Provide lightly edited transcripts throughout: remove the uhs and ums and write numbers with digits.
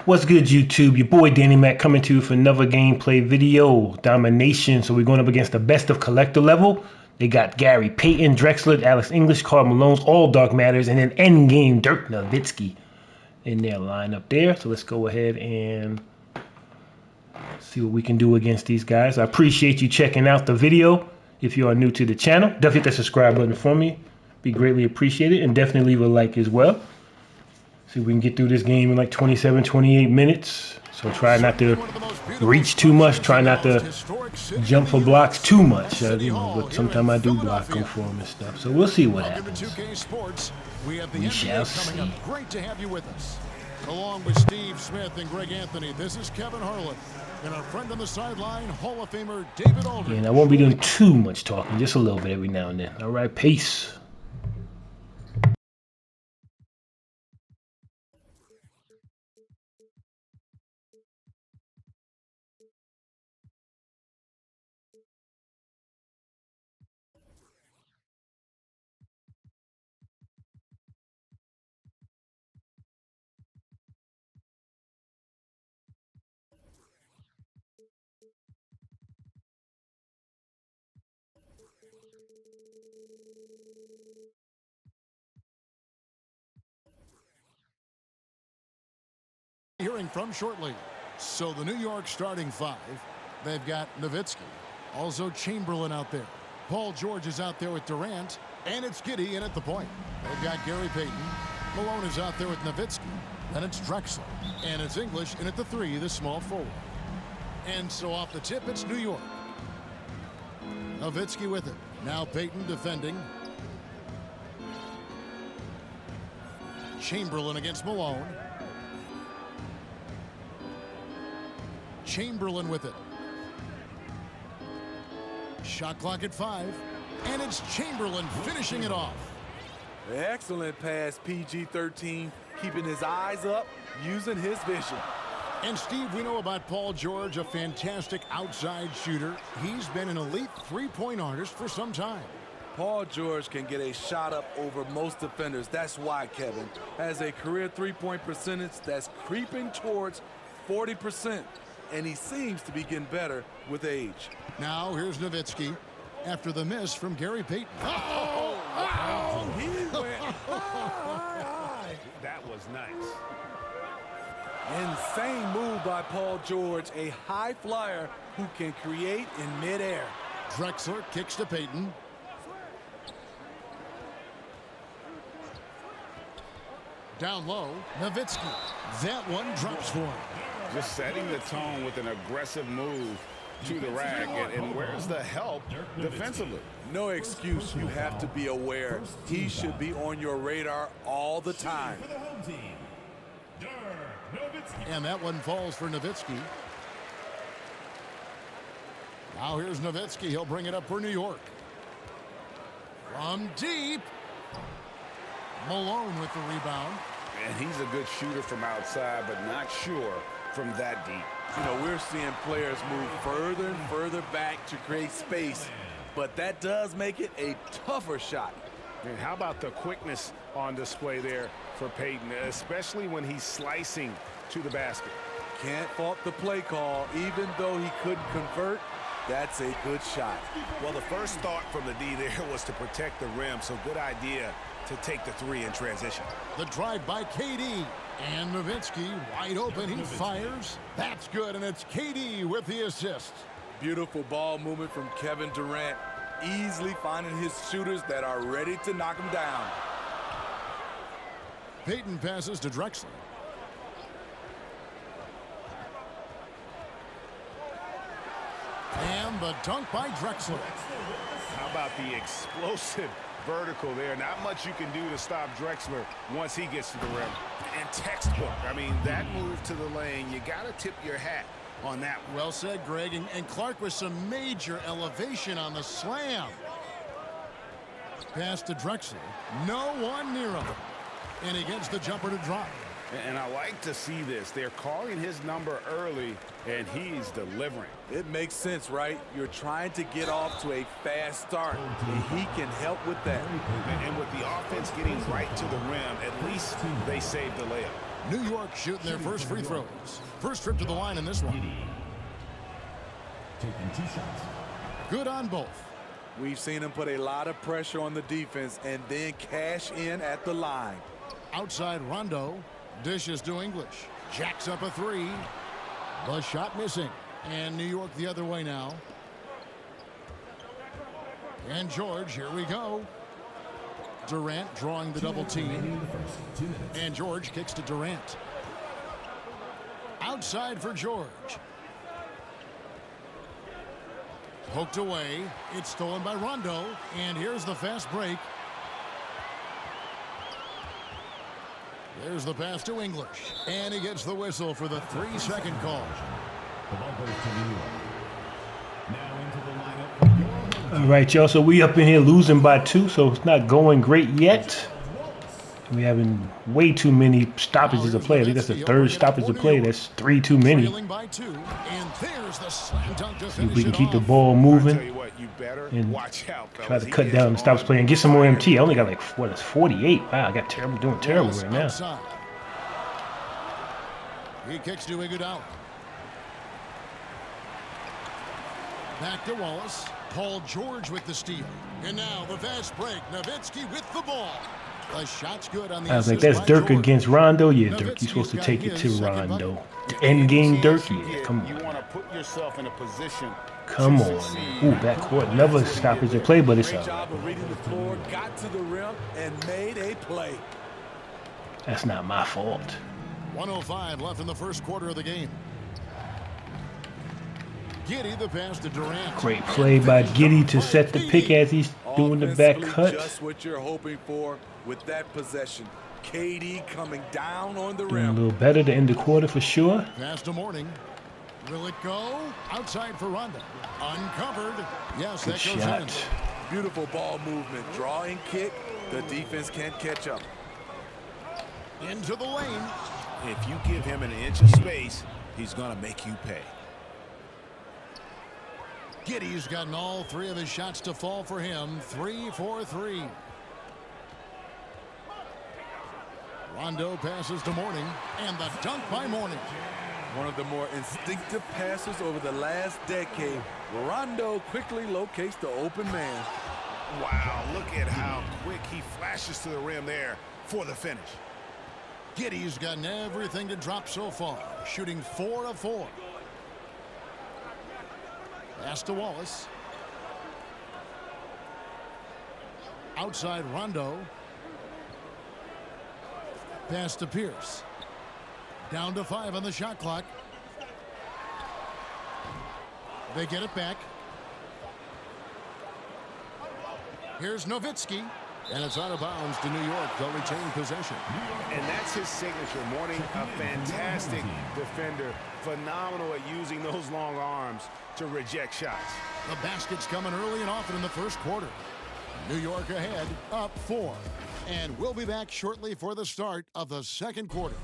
What's good, YouTube? Your boy Danny Mac coming to you for another gameplay video. Domination. So we're going up against the best of collector level. They got Gary Payton, Drexler, Alex English, Karl Malone's, all dark matters, and then end game Dirk Nowitzki in their lineup there. So let's go ahead and see what we can do against these guys. I appreciate you checking out the video. If you are new to the channel, definitely hit that subscribe button for me. Be greatly appreciated, and definitely leave a like as well. See if we can get through this game in like 27, 28 minutes. So try not to reach too much. Try not to jump for blocks too much. But sometimes I do block them for them and stuff. So we'll see what happens. We shall see. Great to have you with us. Along with Steve Smith and Greg Anthony, this is Kevin Harlan. And our friend on the sideline, Hall of Famer David Aldridge. And I won't be doing too much talking, just a little bit every now and then. All right, peace. Hearing from shortly. So the New York starting five, they've got Nowitzki, also Chamberlain out there. Paul George is out there with Durant, and it's Giddy in at the point. They've got Gary Payton. Malone is out there with Nowitzki. Then it's Drexler, and it's English in at the three, the small forward. And so off the tip, it's New York. Nowitzki with it. Now Payton defending. Chamberlain against Malone. Chamberlain with it. Shot clock at 5. And it's Chamberlain finishing it off. Excellent pass, PG-13, keeping his eyes up, using his vision. And Steve, we know about Paul George, a fantastic outside shooter. He's been an elite three-point artist for some time. Paul George can get a shot up over most defenders. That's why Kevin has a career three-point percentage that's creeping towards 40%. And he seems to be getting better with age. Now here's Nowitzki after the miss from Gary Payton. He went high. That was nice. Insane move by Paul George, a high flyer who can create in midair. Drexler kicks to Payton. Down low, Nowitzki. That one drops for him. Just setting the tone with an aggressive move to the rack. And where's the help defensively? No excuse. You have to be aware. He should be on your radar all the time. And that one falls for Nowitzki. Now here's Nowitzki. He'll bring it up for New York. From deep. Malone with the rebound. And he's a good shooter from outside, but not sure from that deep. You know, we're seeing players move further and further back to create space, but that does make it a tougher shot. And how about the quickness on display there for Payton, especially when he's slicing to the basket. Can't fault the play call. Even though he couldn't convert, that's a good shot. Well, the first thought from the D there was to protect the rim, so good idea to take the three in transition. The drive by KD. And Nowitzki wide open. He fires. That's good, and it's KD with the assist. Beautiful ball movement from Kevin Durant. Easily finding his shooters that are ready to knock him down. Payton passes to Drexler. And the dunk by Drexler. How about the explosive vertical there? Not much you can do to stop Drexler once he gets to the rim. And textbook. I mean, that move to the lane, you got to tip your hat on that one. Well said, Greg. And Clark with some major elevation on the slam. Pass to Drexler. No one near him. And he gets the jumper to drop. And I like to see this. They're calling his number early, and he's delivering. It makes sense, right? You're trying to get off to a fast start, and he can help with that. And with the offense getting right to the rim, at least they saved the layup. New York shooting their first free throws. First trip to the line in this one. Taking 2 shots. Good on both. We've seen him put a lot of pressure on the defense and then cash in at the line. Outside Rondo. Dishes to English. Jacks up a 3. The shot missing. And New York the other way now. And George, here we go. Durant drawing the double team. And George kicks to Durant. Outside for George. Poked away. It's stolen by Rondo. And here's the fast break. There's the pass to English. And he gets the whistle for the 3-second call. The ball goes to New York. Now into the lineup. All right, y'all. So we up in here losing by 2, so it's not going great yet. We having way too many stoppages of play. I think that's the 3rd stoppage of play. That's 3 too many. By 2, and there's the slam dunk to See if we can keep the ball moving and try to cut down the stops play and get some more MT. I only got like, what, it's 48. Wow, I got terrible, doing terrible right now. Outside. He kicks to Iguodala. Back to Wallace. Paul George with the steal. And now the fast break. Nowitzki with the ball. The shot's good on the I was like, that's Dirk against Rondo. Yeah, Dirk, you're supposed to take it to Rondo. The end game Dirk, yeah, come on. You want to put yourself in a position. Come on. Ooh, backcourt. Another stoppage of play, but it's Great job of reading the floor, got to the rim, and made a play. That's not my fault. 1:05 left in the first quarter of the game. Giddey the pass to Durant. Great play by Giddey to set the pick as he's doing the back cut. Just what you're hoping for with that possession. KD coming down on the Doing rim. a little better to end the quarter for sure. Pass to Morning. Will it go? Outside for Rondo. Uncovered. Yes, Good that goes shot. in. Beautiful ball movement. Drawing kick. The defense can't catch up. Into the lane. If you give him an inch of space, he's going to make you pay. Giddey's gotten all 3 of his shots to fall for him. 3 for 3. Rondo passes to Morning. And the dunk by Morning. One of the more instinctive passes over the last decade. Rondo quickly locates the open man. Wow, look at how quick he flashes to the rim there for the finish. Giddey's gotten everything to drop so far. Shooting 4 of 4. Pass to Wallace. Outside Rondo. Pass to Pierce. Down to 5 on the shot clock. They get it back. Here's Nowitzki. And it's out of bounds to New York. They'll retain possession. And that's his signature. Morning, a fantastic defender. Phenomenal at using those long arms to reject shots. The basket's coming early and often in the first quarter. New York ahead, up 4. And we'll be back shortly for the start of the second quarter.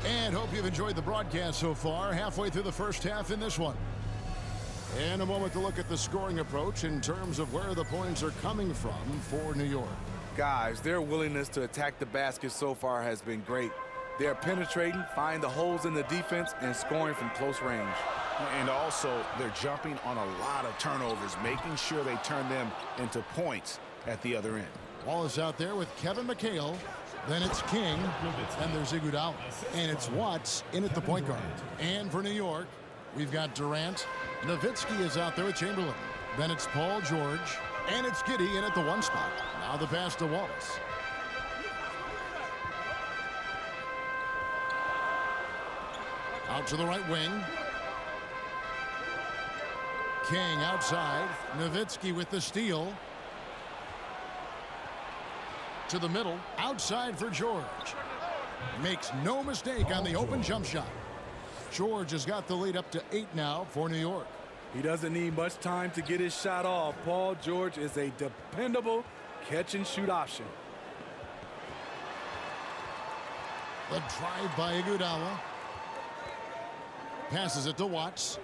And hope you've enjoyed the broadcast so far. Halfway through the first half in this one. In a moment to look at the scoring approach in terms of where the points are coming from for New York. Guys, their willingness to attack the basket so far has been great. They're penetrating, finding the holes in the defense, and scoring from close range. And also, they're jumping on a lot of turnovers, making sure they turn them into points at the other end. Wallace out there with Kevin McHale. Then it's King. And there's Iguodala. And it's Watts in at the point guard. And for New York, we've got Durant. Nowitzki is out there with Chamberlain. Then it's Paul George. And it's Giddey in at the 1 spot. Now the pass to Wallace. Out to the right wing. King outside. Nowitzki with the steal. To the middle. Outside for George. Makes no mistake on the open jump shot. George has got the lead up to 8 now for New York. He doesn't need much time to get his shot off. Paul George is a dependable catch-and-shoot option. The drive by Iguodala. Passes it to Watts.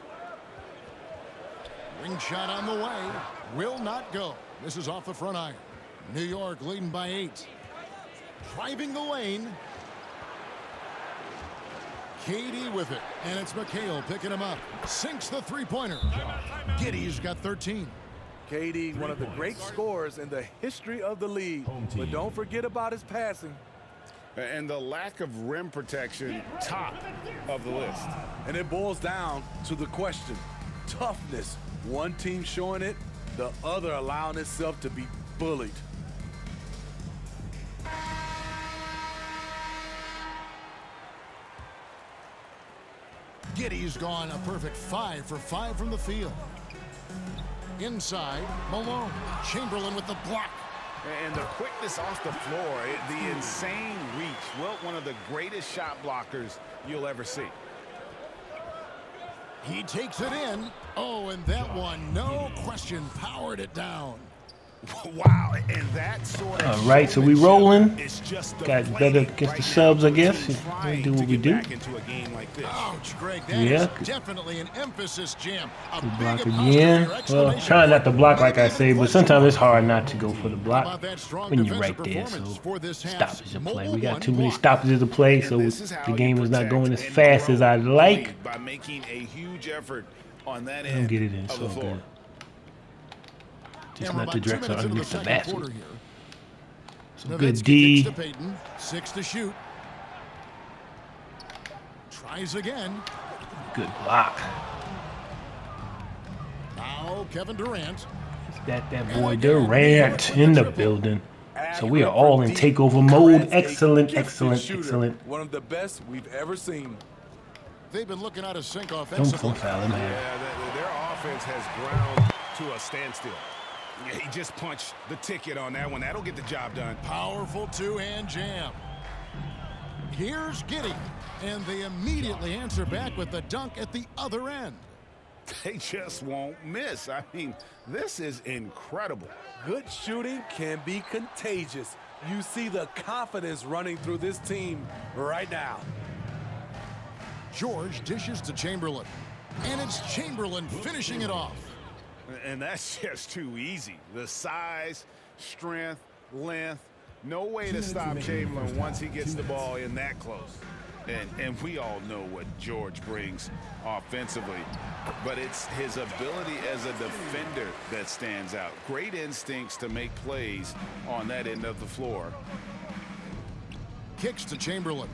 Ring shot on the way. Will not go. This is off the front iron. New York leading by 8. Driving the lane. Cade with it. And it's McHale picking him up. Sinks the three-pointer. Giddey's got 13. Cade, one of the great scorers in the history of the league. But don't forget about his passing. And the lack of rim protection, top of the list. And it boils down to the question. Toughness. One team showing it, the other allowing itself to be bullied. Giddey's gone a perfect 5 for 5 from the field. Inside, Malone. Chamberlain with the block. And the quickness off the floor, the insane reach. Wilt, one of the greatest shot blockers you'll ever see. He takes it in. Oh, and that one, no question, powered it down. Wow, and that sort of all right, so we rolling. Got better against the subs, I guess. We do what we do. Ouch, Greg, that is definitely an emphasis jam. A big Block apostrophe again. or Well, exclamation trying not to point. block like I say, but sometimes it's hard not to go for the How block about that strong when you're right defensive there. performance So for this half's stoppage of play. mobile We got one too many block. stoppages to play, so the game is not going as fast as I'd like. By making a huge effort on that Don't end get it in, of so the floor. good. Just And we're not the about 2 Drexler minutes into the underneath the second basket. quarter here. Some good Nowitzki D. kicks to Payton. 6 to shoot. Tries again. Good block. Now Kevin Durant. That boy Durant in the building. So we are all in takeover mode. Excellent, excellent, excellent. One of the best we've ever seen. They've been looking out of sync offensively. Don't foul him, man. Yeah, their offense has ground to a standstill. Yeah, he just punched the ticket on that one. That'll get the job done. Powerful two-hand jam. Here's Giddey. And they immediately answer back with the dunk at the other end. They just won't miss. I mean, this is incredible. Good shooting can be contagious. You see the confidence running through this team right now. George dishes to Chamberlain. And it's Chamberlain finishing it off. And that's just too easy. The size, strength, length, no way to stop Chamberlain once he gets the ball in that close. And we all know what George brings offensively, but it's his ability as a defender that stands out. Great instincts to make plays on that end of the floor. Kicks to Chamberlain.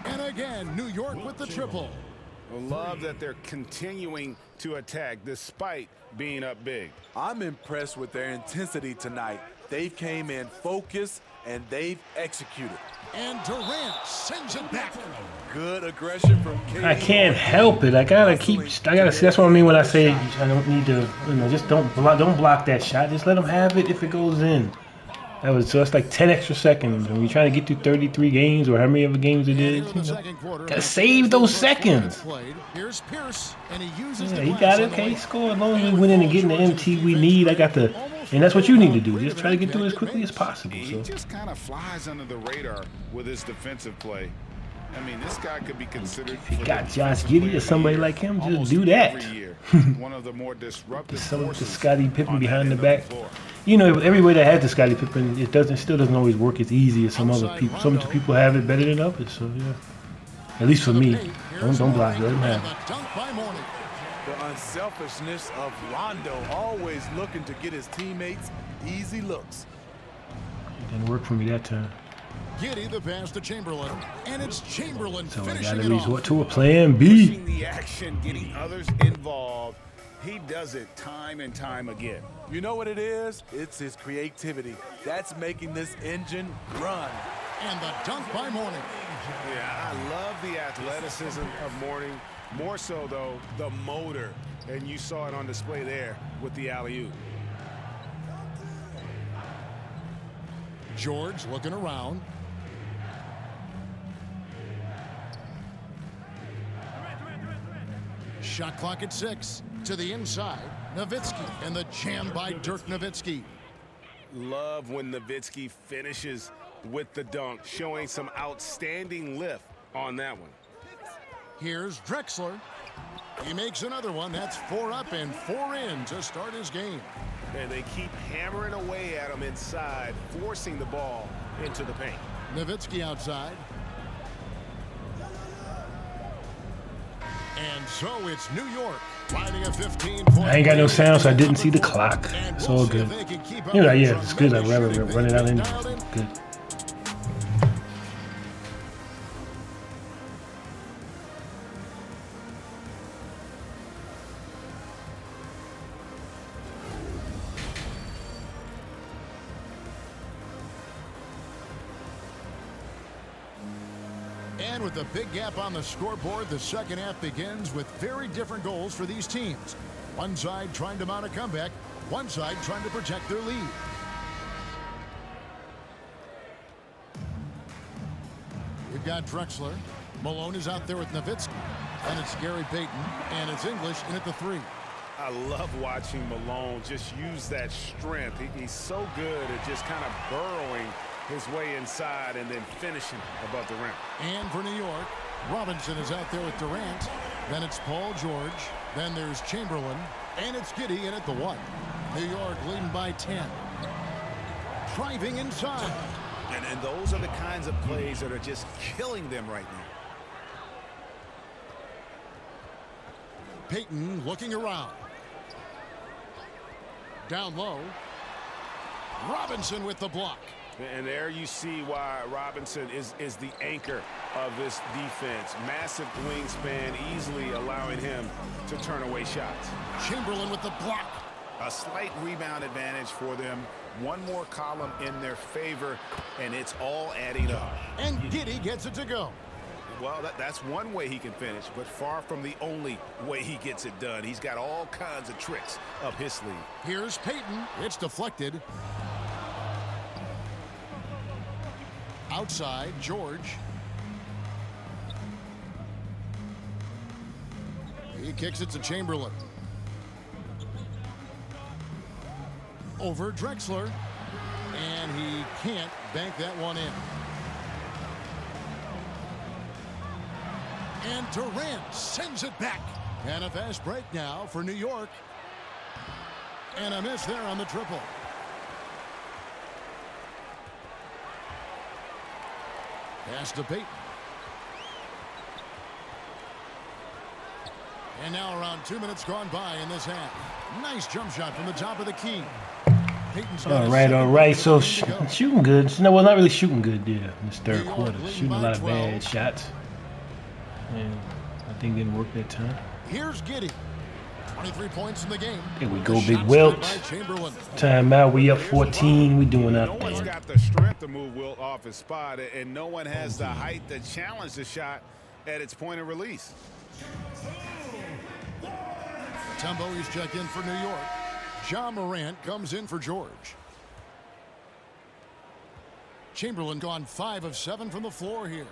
And again, New York with the triple. I love that they're continuing to attack despite being up big. I'm impressed with their intensity tonight. They came in focused and they've executed. And Durant sends it back. Good aggression from Cade. I can't help it. I gotta see. That's what I mean when I say I don't need to. Just don't block that shot. Just let them have it if it goes in. So that's like 10 extra seconds. When you're trying to get through 33 games or how many other games it is, gotta save those seconds. Here's Pierce, and he uses Yeah, he got it. Okay, he scored. As long as we win in and getting the MT we need, and that's what you need to do. Just try to get through it as quickly as possible. He just kind of flies under the radar with his defensive play. I mean, this guy could be considered. If you got Josh Giddey or somebody like him, just do that. One of the more disruptive Some of the Scottie Pippen behind the back. Everywhere that has the Scottie Pippen, it still doesn't always work as easy as some other people. Some people have it better than others. So yeah, at least for me, don't block. Let him have it. The unselfishness of Rondo, always looking to get his teammates easy looks. It didn't work for me that time. Giddey the pass to Chamberlain, and it's Chamberlain So I finishing gotta it off. resort to a plan B. Pushing the action, getting others involved. He does it time and time again. You know what it is? It's his creativity. That's making this engine run. And the dunk by Mourning. Yeah, I love the athleticism of Mourning. More so, though, the motor. And you saw it on display there with the alley-oop. George looking around. Shot clock at 6. To the inside, Nowitzki, and the jam by Dirk Nowitzki. Love when Nowitzki finishes with the dunk, showing some outstanding lift on that one. Here's Drexler. He makes another one. That's 4 up and 4 in to start his game. And they keep hammering away at him inside, forcing the ball into the paint. Nowitzki outside. And so it's New York riding a 15-point. I ain't got no sound, so I didn't see the clock. It's all good. You know, yeah, it's good. I'd rather run it out anyway. Good. And with a big gap on the scoreboard, the second half begins with very different goals for these teams. One side trying to mount a comeback, one side trying to protect their lead. We've got Drexler. Malone is out there with Nowitzki. And it's Gary Payton, and it's English in at the 3. I love watching Malone just use that strength. He's so good at just kind of burrowing his way inside and then finishing above the rim. And for New York, Robinson is out there with Durant. Then it's Paul George. Then there's Chamberlain. And it's Giddey in at the 1. New York leading by 10. Driving inside. And those are the kinds of plays that are just killing them right now. Payton looking around. Down low. Robinson with the block. And there you see why Robinson is the anchor of this defense. Massive wingspan, easily allowing him to turn away shots. Chamberlain with the block. A slight rebound advantage for them. One more column in their favor, and it's all adding up. And Giddey gets it to go. Well, that's one way he can finish, but far from the only way he gets it done. He's got all kinds of tricks up his sleeve. Here's Payton. It's deflected. Outside, George. He kicks it to Chamberlain. Over Drexler. And he can't bank that one in. And Durant sends it back. And a fast break now for New York. And a miss there on the triple. Pass to Payton. And now around 2 minutes gone by in this half. Nice jump shot from the top of the key. Payton's All right. So shooting good. No, well, not really shooting good there in this third quarter. Shooting a lot of bad shots. And I think didn't work that time. Here's Giddey. 23 points in the game. Here we go, big Wilt. Timeout. We up 14. We doing up there. No one's there. got the strength to move Wilt off his spot, and no one has the height to challenge the shot at its point of release. Tembo is checked in for New York. John Morant comes in for George. Chamberlain gone 5 of 7 from the floor here.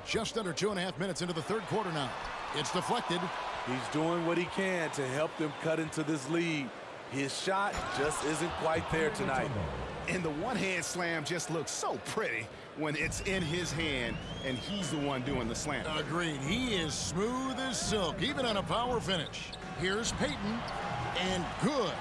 Just under 2.5 minutes into the third quarter now. It's deflected. He's doing what he can to help them cut into this lead. His shot just isn't quite there tonight. And the one-hand slam just looks so pretty when it's in his hand and he's the one doing the slam. Agreed. He is smooth as silk, even on a power finish. Here's Payton, and good,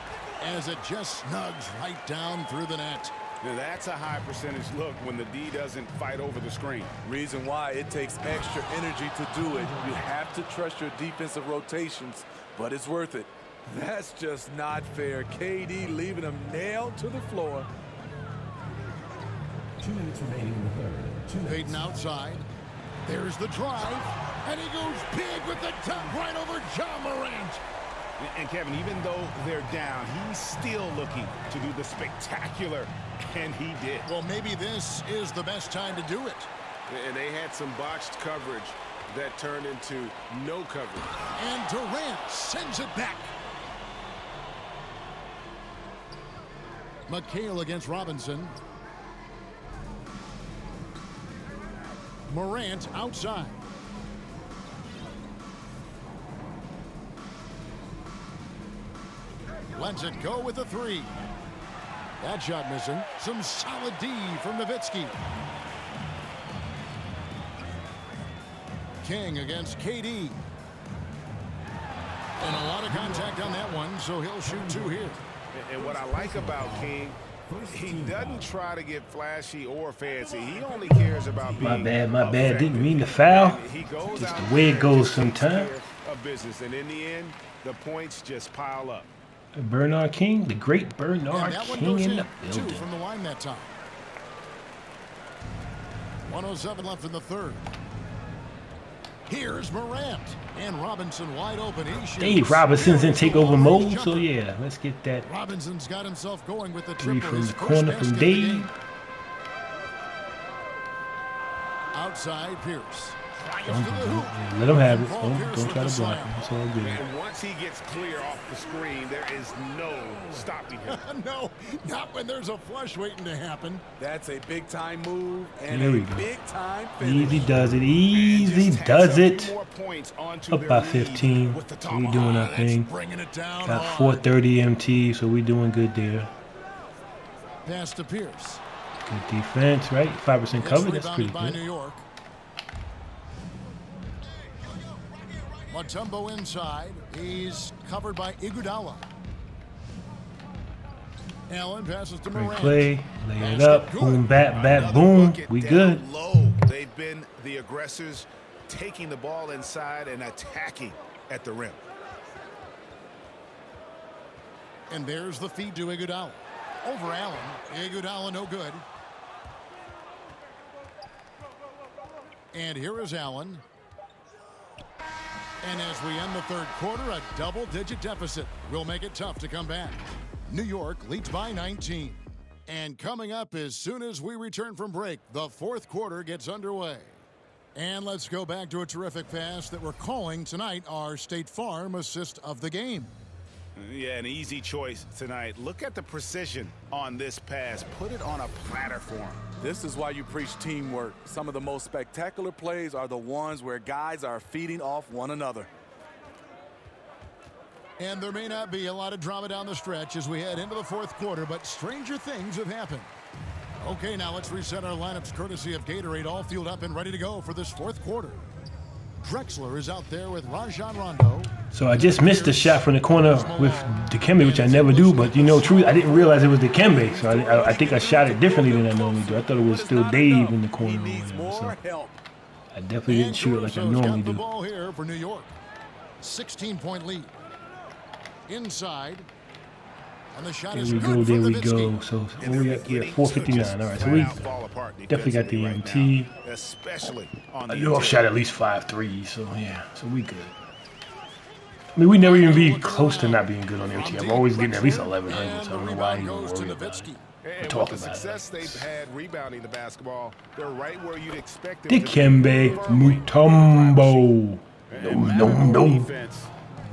as it just snugs right down through the net. Now that's a high percentage look when the D doesn't fight over the screen. Reason why it takes extra energy to do it. You have to trust your defensive rotations, but it's worth it. That's just not fair. KD leaving him nailed to the floor. 2 minutes remaining in the third. Payton outside. There's the drive, and he goes big with the top right over John Morant. And Kevin, even though they're down, he's still looking to do the spectacular, and he did. Well, maybe this is the best time to do it. And they had some botched coverage that turned into no coverage. And Durant sends it back. McHale against Robinson. Morant outside. Lets it go with the 3. That shot missing. Some solid D from Nowitzki. King against KD. And a lot of contact on that one, so he'll shoot 2 here. And what I like about King, he doesn't try to get flashy or fancy. He only cares about being my bad. Didn't mean to foul. Just the way it goes sometimes. Business, and in the end, the points just pile up. Bernard King, the great Bernard King in the two building. from the line that time. 1:07 left in the third. Here's Morant and Robinson wide open. Dave Robinson's in takeover mode, so yeah, let's get that. Robinson's got himself going with the three triple. from the corner from Dave. Outside Pierce. Let him have it. Don't try to block him. It's all good. And once he gets clear off the screen, there is no stopping him. No, not when there's a flush waiting to happen. That's a big-time move and there we a go. big-time finish. Easy does it. Easy does it. Up by 15. So we doing our thing. Got 4:30 MT, so we doing good there. Pass to Pierce. Good defense, right? 5% cover. That's pretty good. New York. Mutombo inside. He's covered by Iguodala. Allen passes to Morant. Play, lay it up, boom, bat, boom. We good. Low. They've been the aggressors, taking the ball inside and attacking at the rim. And there's the feed to Iguodala. Over Allen. Iguodala no good. And here is Allen. And as we end the third quarter, a double-digit deficit will make it tough to come back. New York leads by 19. And coming up as soon as we return from break, the fourth quarter gets underway. And let's go back to a terrific pass that we're calling tonight our State Farm assist of the game. Yeah, an easy choice tonight. Look at the precision on this pass. Put it on a platter form. This is why you preach teamwork. Some of the most spectacular plays are the ones where guys are feeding off one another. And there may not be a lot of drama down the stretch as we head into the fourth quarter, but stranger things have happened. Okay, now let's reset our lineups courtesy of Gatorade, all fueled up and ready to go for this fourth quarter. Drexler is out there with Rajon Rondo. So I just missed the shot from the corner with Dikembe, which I never do. But you know, truly, I didn't realize it was Dikembe. So I think I shot it differently than I normally do. I thought it was still Dave in the corner. So I definitely didn't shoot it like I normally do. The ball here for New York. 16-point lead. Inside. And the shot is good. There we go. So we got 4:59. All right, so we definitely got the MT. I know I've shot at least 5 threes, so yeah, so we good. I mean, we never even be close to not being good on MT. I'm always getting at least 1,100, so I don't know why I even worry about it. And talk with the about success they've had rebounding the basketball, they're right where you'd expect them Dikembe Mutombo. No.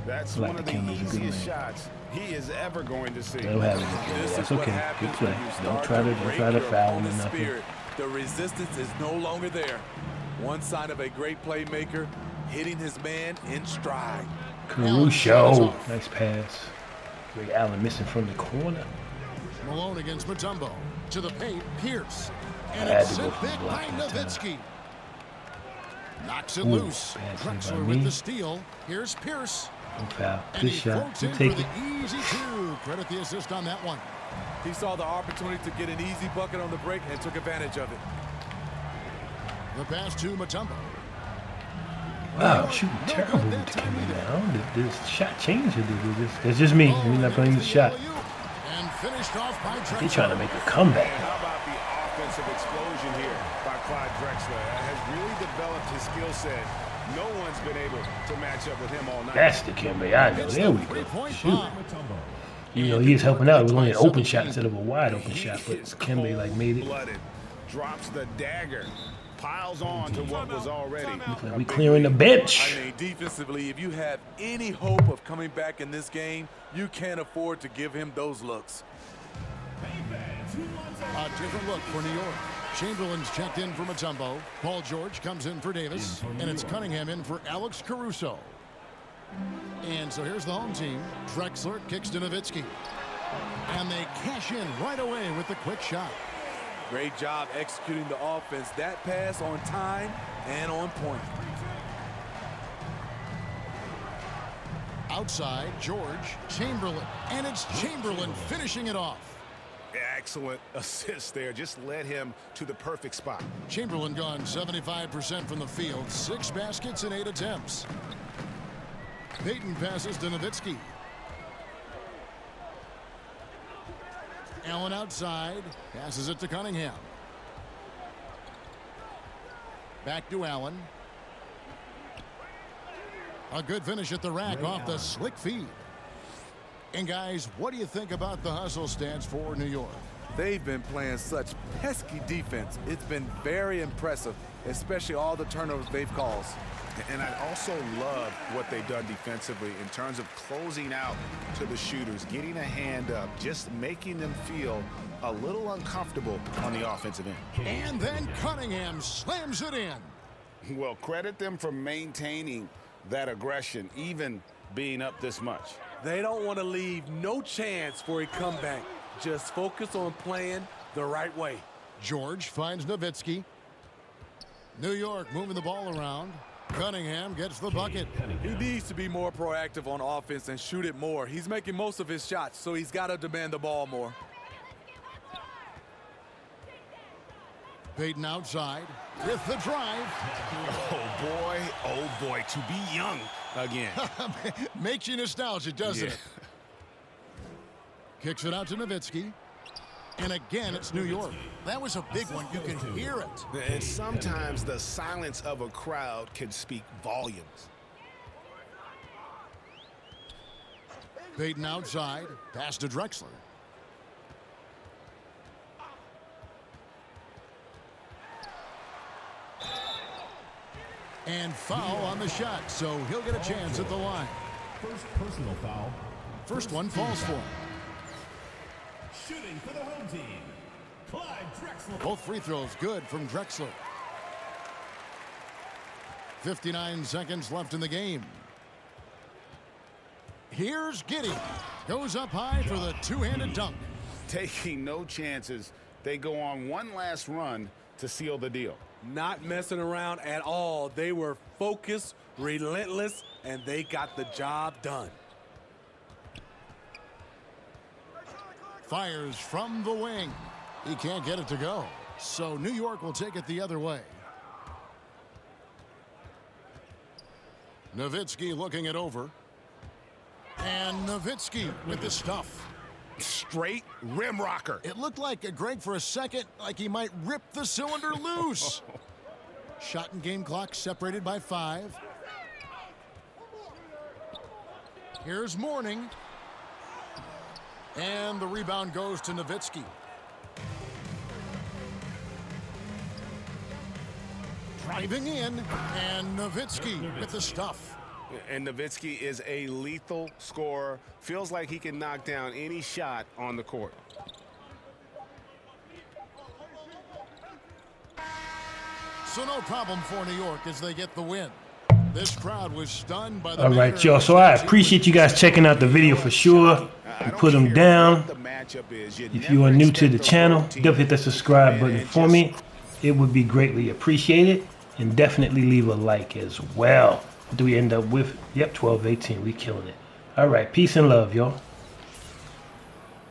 That's one of the easiest shots he is ever going to see. They'll have it. That's okay. Good play. Don't try to foul him or nothing. The resistance is no longer there. One sign of a great playmaker, hitting his man in stride. Caruso. Nice pass. Greg Allen missing from the corner. Malone against Mutombo. To the paint, Pierce. And it's sent back by Nowitzki. Knocks it loose. Drexler with the steal. Here's Pierce. No foul. Good shot. We'll take it. Easy two. Credit the assist on that one. He saw the opportunity to get an easy bucket on the break and took advantage of it. The pass to Mutombo. Wow, shooting terrible with Dikembe now. This shot changed. That's just me. I'm not playing the shot. And finished off by Drexler. They're trying to make a comeback. How about the offensive explosion here by Clyde Drexler? Has really developed his skill set. No one's been able to match up with him all night. That's Dikembe. I know. There we go. Shoot. You know, he is helping out. It was only an open shot instead of a wide open shot, but Dikembe like made it. Drops the dagger. Piles on to what was already. We clearing the bench. I mean, defensively, if you have any hope of coming back in this game, you can't afford to give him those looks. A different look for New York. Chamberlain's checked in for Mutombo. Paul George comes in for Davis. And it's Cunningham in for Alex Caruso. And so here's the home team. Drexler kicks to Nowitzki. And they cash in right away with the quick shot. Great job executing the offense. That pass on time and on point. Outside, George, Chamberlain, and it's Chamberlain finishing it off. Excellent assist there. Just led him to the perfect spot. Chamberlain gone 75% from the field. 6 baskets in 8 attempts. Payton passes to Nowitzki. Allen outside. Passes it to Cunningham. Back to Allen. A good finish at the rack off the slick feed. And guys, what do you think about the hustle stance for New York? They've been playing such pesky defense. It's been very impressive, especially all the turnovers they've caused. And I also love what they've done defensively in terms of closing out to the shooters, getting a hand up, just making them feel a little uncomfortable on the offensive end. And then Cunningham slams it in. Well, credit them for maintaining that aggression, even being up this much. They don't want to leave no chance for a comeback. Just focus on playing the right way. George finds Nowitzki. New York moving the ball around. Cunningham gets the bucket. He needs to be more proactive on offense and shoot it more. He's making most of his shots, so he's got to demand the ball more. Payton outside with the drive. Oh boy, to be young again. Makes you nostalgic, doesn't it? Kicks it out to Nowitzki. And again, it's New York. That was a big one. You can hear it. And sometimes the silence of a crowd can speak volumes. Payton outside. Pass to Drexler. And foul on the shot, so he'll get a chance at the line. First personal foul. First one falls for him. Shooting for the home team, Clyde Drexler. Both free throws good from Drexler. 59 seconds left in the game. Here's Giddey. Goes up high for the two-handed dunk. Taking no chances. They go on one last run to seal the deal. Not messing around at all. They were focused, relentless, and they got the job done. Fires from the wing. He can't get it to go. So New York will take it the other way. Nowitzki looking it over. And Nowitzki with the stuff. Straight rim rocker. It looked like Greg for a second, like he might rip the cylinder loose. Shot and game clock separated by 5. Here's Mourning. And the rebound goes to Nowitzki. Driving in, and Nowitzki with the stuff. And Nowitzki is a lethal scorer. Feels like he can knock down any shot on the court. So no problem for New York as they get the win. This crowd was stunned by the... All right, y'all. So I appreciate you guys checking out the video for sure. You put them down. If you are new to the channel, definitely hit the subscribe button for me. It would be greatly appreciated. And definitely leave a like as well. What do we end up with? Yep, 12-18. We killing it. All right. Peace and love, y'all.